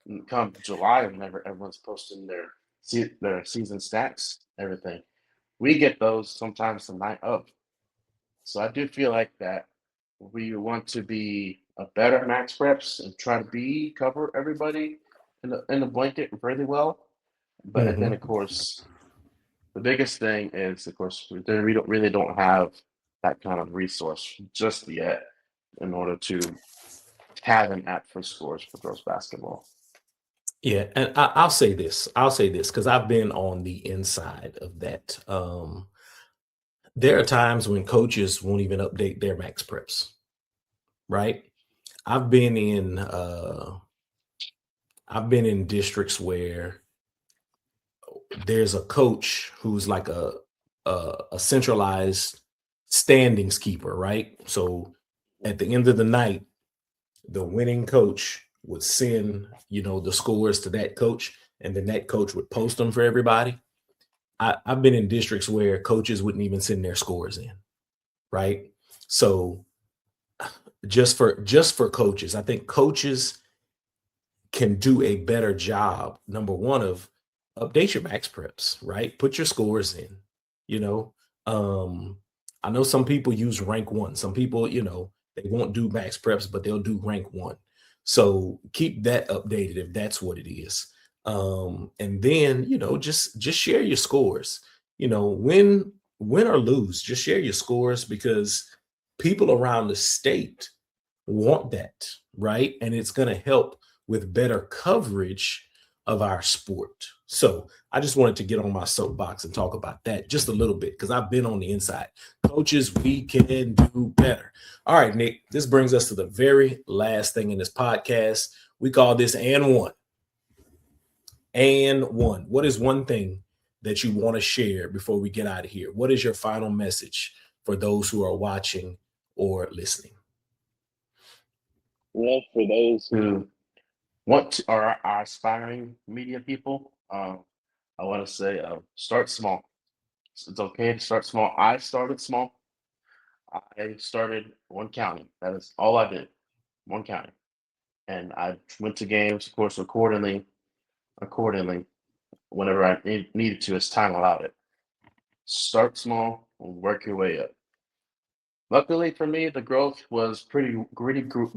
And come July, whenever everyone's posting their season stats, everything, we get those sometimes the night of. So I do feel like that we want to be a better Max Preps and try to cover everybody in the blanket really well. But then of Mhm. course the biggest thing is, of course, we don't really don't have that kind of resource just yet in order to have an app for scores for girls basketball. Yeah, and I'll say this. I'll say this because I've been on the inside of that. There are times when coaches won't even update their max preps, right? I've been in uh I've been in districts where there's a coach who's like a centralized standings keeper, right? So at the end of the night, the winning coach would send, the scores to that coach, and then that coach would post them for everybody. I've been in districts where coaches wouldn't even send their scores in, right? So just for coaches, I think coaches can do a better job. Number one, of update your max preps, right? Put your scores in. You know, um, I know some people use rank one. Some people, they won't do max preps, but they'll do rank one. So keep that updated if that's what it is. And then, just share your scores. Win or lose, just share your scores because people around the state want that, right? And it's going to help with better coverage of our sport. So I just wanted to get on my soapbox and talk about that just a little bit because I've been on the inside. Coaches, we can do better. All right, Nick, this brings us to the very last thing in this podcast. We call this and one. And one. What is one thing that you want to share before we get out of here? What is your final message for those who are watching or listening? Well, for those who are aspiring media people, I want to say start small. It's okay to start small. I started small. I started one county. That is all I did. One county. And I went to games, of course, accordingly, whenever I needed to, as time allowed it. Start small and work your way up. Luckily for me, the growth was pretty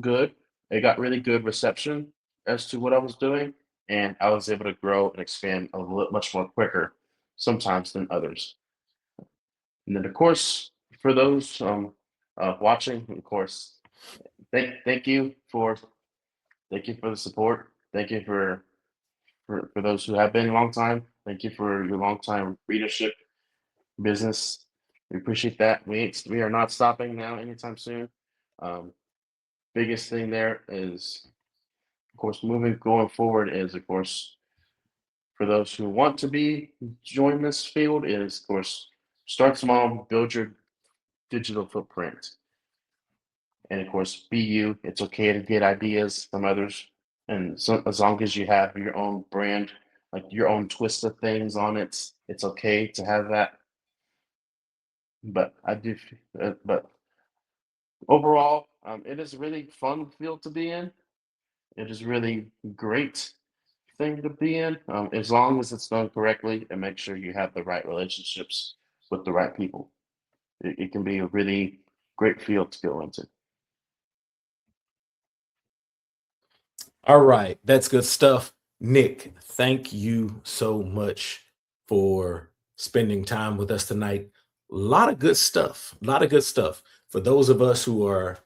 good. It got really good reception. as to what I was doing, and I was able to grow and expand a little much more quicker sometimes than others. And then, of course, for those watching, of course, thank you for the support. Thank you for those who have been a long time. Thank you for your long time readership business. We appreciate that. We are not stopping now anytime soon. Biggest thing there is, of course, going forward is, of course, for those who want to join this field is, of course, start small, build your digital footprint. And of course, be you. It's okay to get ideas from others. And so as long as you have your own brand, like your own twist of things on it, it's okay to have that. But but overall, it is a really fun field to be in. It is really great thing to be in, as long as it's done correctly and make sure you have the right relationships with the right people. It can be a really great field to go into. All right, that's good stuff. Nick, thank you so much for spending time with us tonight. A lot of good stuff. A lot of good stuff. For those of us who are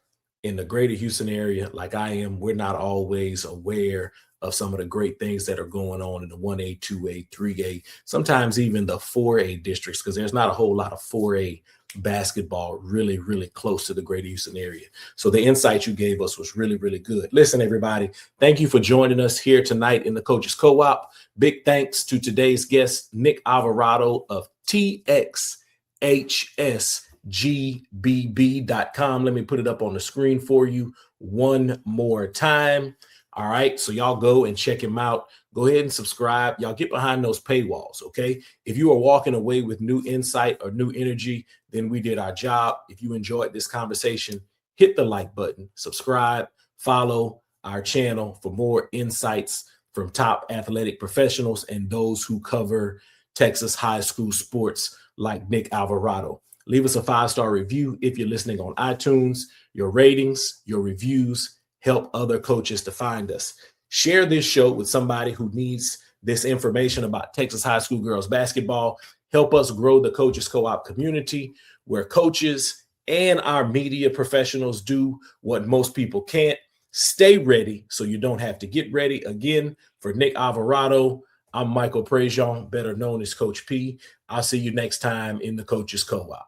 in the greater Houston area, like I am, we're not always aware of some of the great things that are going on in the 1A, 2A, 3A, sometimes even the 4A districts, because there's not a whole lot of 4A basketball really, really close to the greater Houston area. So the insight you gave us was really, really good. Listen, everybody, thank you for joining us here tonight in the Coaches Co-op. Big thanks to today's guest, Nick Alvarado of TXHSGBB.com. Let me put it up on the screen for you one more time. All right, so y'all go and check him out. Go ahead and subscribe. Y'all get behind those paywalls, okay? If you are walking away with new insight or new energy, then we did our job. If you enjoyed this conversation, hit the like button, subscribe, follow our channel for more insights from top athletic professionals and those who cover Texas high school sports like Nick Alvarado. Leave us a 5-star review if you're listening on iTunes. Your ratings, your reviews help other coaches to find us. Share this show with somebody who needs this information about Texas high school girls basketball. Help us grow the Coaches Co-op community, where coaches and our media professionals do what most people can't. Stay ready so you don't have to get ready. Again, for Nick Alvarado, I'm Michael Prejean, better known as Coach P. I'll see you next time in the Coaches Co-op.